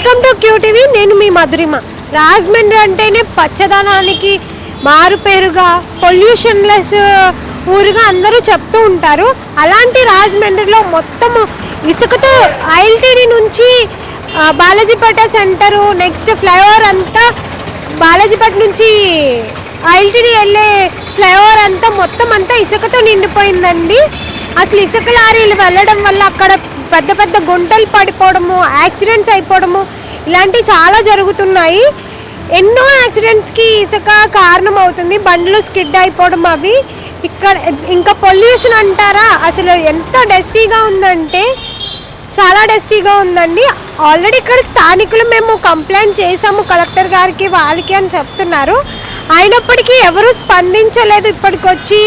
Welcome to QTV. నేను మీ మధురిమ. రాజమండ్రి అంటేనే పచ్చదనానికి మారుపేరుగా, పొల్యూషన్లెస్ ఊరుగా అందరూ చెప్తూ ఉంటారు. అలాంటి రాజమండ్రిలో మొత్తం ఇసుకతో ఐఎల్టీడీ నుంచి బాలాజీపేట సెంటరు, నెక్స్ట్ ఫ్లైఓవర్ అంతా బాలాజీపేట నుంచి ఐఎల్టీడీ వెళ్ళే ఫ్లైఓవర్ అంతా మొత్తం అంతా ఇసుకతో నిండిపోయిందండి. అసలు ఇసుక లారీలు వెళ్ళడం వల్ల అక్కడ పెద్ద పెద్ద గుంటలు పడిపోవడము, యాక్సిడెంట్స్ అయిపోవడము ఇలాంటివి చాలా జరుగుతున్నాయి. ఎన్నో యాక్సిడెంట్స్కి ఇసుక కారణం అవుతుంది. బండ్లు స్కిడ్ అయిపోవడం అవి. ఇక్కడ ఇంకా పొల్యూషన్ అంటారా, అసలు ఎంత డస్టీగా ఉందంటే చాలా డస్టీగా ఉందండి. ఆల్రెడీ ఇక్కడ స్థానికులు మేము కంప్లైంట్ చేసాము కలెక్టర్ గారికి, వాళ్ళకి అని చెప్తున్నారు. అయినప్పటికీ ఎవరు స్పందించలేదు, ఇప్పటికొచ్చి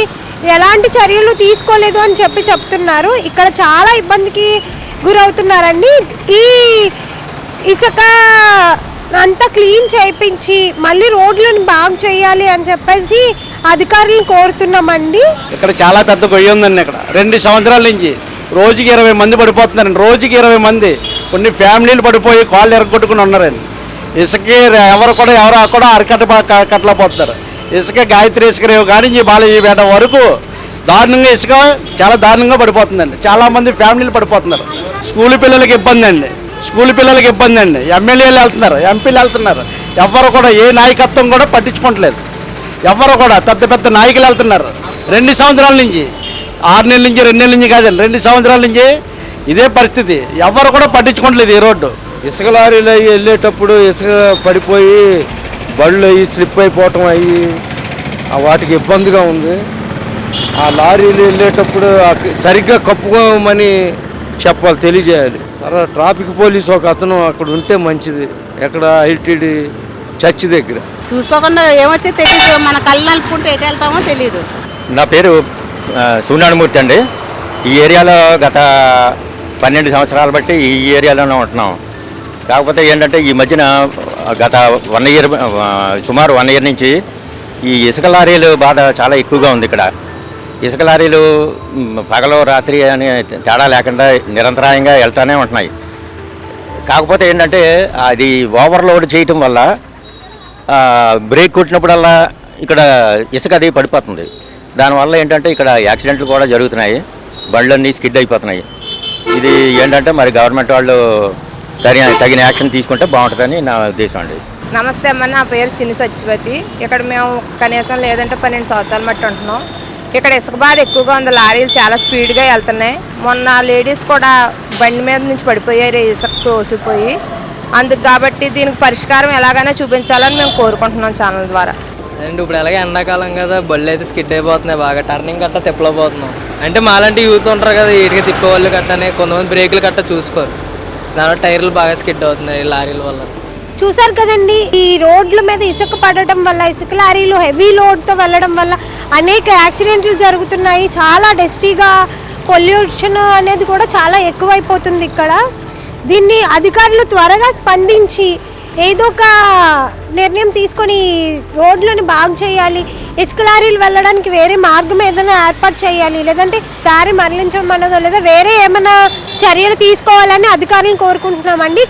ఎలాంటి చర్యలు తీసుకోలేదు అని చెప్తున్నారు. ఇక్కడ చాలా ఇబ్బందికి గురవుతున్నారండి. ఈ ఇసుక అంతా క్లీన్ చేయించి మళ్ళీ రోడ్లను బాగు చేయాలి అని చెప్పేసి అధికారులను కోరుతున్నామండి. ఇక్కడ చాలా పెద్ద గొయ్యి ఉందండి. ఇక్కడ 2 సంవత్సరాల నుంచి రోజుకి 20 మంది పడిపోతున్నారండి. రోజుకి 20 మంది. కొన్ని ఫ్యామిలీలు పడిపోయి కాళ్ళు ఎరగొట్టుకుని ఉన్నారండి. ఇసుక ఎవరు కూడా అరకట్టలేకపోతున్నారు. ఇసుక గాయత్రి ఇసుక రేవు కానీ ఈ బాలాజీపేట వరకు దారుణంగా ఇసుక చాలా దారుణంగా పడిపోతుందండి. చాలామంది ఫ్యామిలీలు పడిపోతున్నారు. స్కూల్ పిల్లలకి ఇబ్బంది అండి. ఎమ్మెల్యేలు వెళ్తున్నారు, ఎంపీలు వెళ్తున్నారు. ఎవరు కూడా ఏ నాయకత్వం కూడా పట్టించుకోవట్లేదు. ఎవరు కూడా పెద్ద పెద్ద నాయకులు వెళ్తున్నారు. 2 సంవత్సరాల నుంచి, 6 నెలల నుంచి, 2 నెలల నుంచి కాదండి, 2 సంవత్సరాల నుంచి ఇదే పరిస్థితి. ఎవరు కూడా పట్టించుకోవట్లేదు ఈ రోడ్డు. ఇసుక లారీలు అవి వెళ్ళేటప్పుడు ఇసుక పడిపోయి బళ్ళు అవి స్లిప్ అయిపోవటం అయ్యి వాటికి ఇబ్బందిగా ఉంది. ఆ లారీలు వెళ్ళేటప్పుడు సరిగ్గా కప్పుకోమని చెప్పాలి, తెలియజేయాలి. తర్వాత ట్రాఫిక్ పోలీస్ ఒక అతను అక్కడ ఉంటే మంచిది. ఎక్కడ ఐటీడీ చర్చి దగ్గర చూసుకోకుండా ఏమొచ్చో తెలియదు. మన కళ్ళు నలుపుకుంటే ఎటు వెళ్తామో తెలియదు. నా పేరు సూర్యనారాయణమూర్తి అండి. ఈ ఏరియాలో గత 12 సంవత్సరాలు బట్టి ఈ ఏరియాలోనే ఉంటున్నాం. కాకపోతే ఏంటంటే ఈ మధ్యన గత 1 ఇయర్, సుమారు 1 ఇయర్ నుంచి ఈ ఇసుక లారీలు బాధ చాలా ఎక్కువగా ఉంది. ఇక్కడ ఇసుక లారీలు పగలు రాత్రి అని తేడా లేకుండా నిరంతరాయంగా వెళ్తూనే ఉంటున్నాయి. కాకపోతే ఏంటంటే అది ఓవర్లోడ్ చేయటం వల్ల బ్రేక్ కొట్టినప్పుడల్లా ఇక్కడ ఇసుక అది పడిపోతుంది. దానివల్ల ఏంటంటే ఇక్కడ యాక్సిడెంట్లు కూడా జరుగుతున్నాయి. బండ్లన్నీ స్కిడ్ అయిపోతున్నాయి. ఇది ఏంటంటే మరి గవర్నమెంట్ వాళ్ళు తగిన యాక్షన్ తీసుకుంటే బాగుంటుందని నా ఉద్దేశం అండి. నమస్తే అమ్మ, నా పేరు చిన్ని సత్యవతి. ఇక్కడ మేము కనీసం లేదంటే 12 సంవత్సరాల మట్టి ఉంటున్నాం. ఇక్కడ ఇసుక బాధ ఎక్కువగా ఉంది. లారీలు చాలా స్పీడ్గా వెళ్తున్నాయి. మొన్న లేడీస్ కూడా బండి మీద నుంచి పడిపోయారు, ఇసుక తోసిపోయి. అందుకు కాబట్టి దీనికి పరిష్కారం ఎలాగైనా చూపించాలని మేము కోరుకుంటున్నాం ఛానల్ ద్వారా. అండ్ ఇప్పుడు ఎలాగే ఎండాకాలం కదా, బళ్ళు అయితే స్కిడ్ అయిపోతున్నాయి బాగా. టర్నింగ్ గట్టా తిప్పలేకపోతున్నాం. అంటే మాలాంటి యూత్ ఉంటారు కదా, ఇటుక తిప్పేవాళ్ళు గట్టనే కొంతమంది బ్రేకులు గట్టా చూసుకోరు. దానివల్ల టైర్లు బాగా స్కిడ్ అవుతున్నాయి లారీల వల్ల. చూసారు కదండి, ఈ రోడ్ల మీద ఇసుక పడటం వల్ల, ఇసుక లారీలు హెవీ లోడ్తో వెళ్ళడం వల్ల అనేక యాక్సిడెంట్లు జరుగుతున్నాయి. చాలా డస్టీగా, పొల్యూషన్ అనేది కూడా చాలా ఎక్కువైపోతుంది ఇక్కడ. దీన్ని అధికారులు త్వరగా స్పందించి ఏదో ఒక నిర్ణయం తీసుకొని రోడ్లను బాగు చేయాలి. ఇసుక లారీలు వెళ్ళడానికి వేరే మార్గం ఏదైనా ఏర్పాటు చేయాలి, లేదంటే దారి మరలించడం అన్నదో లేదా వేరే ఏమైనా చర్యలు తీసుకోవాలని అధికారులను కోరుకుంటున్నామండి.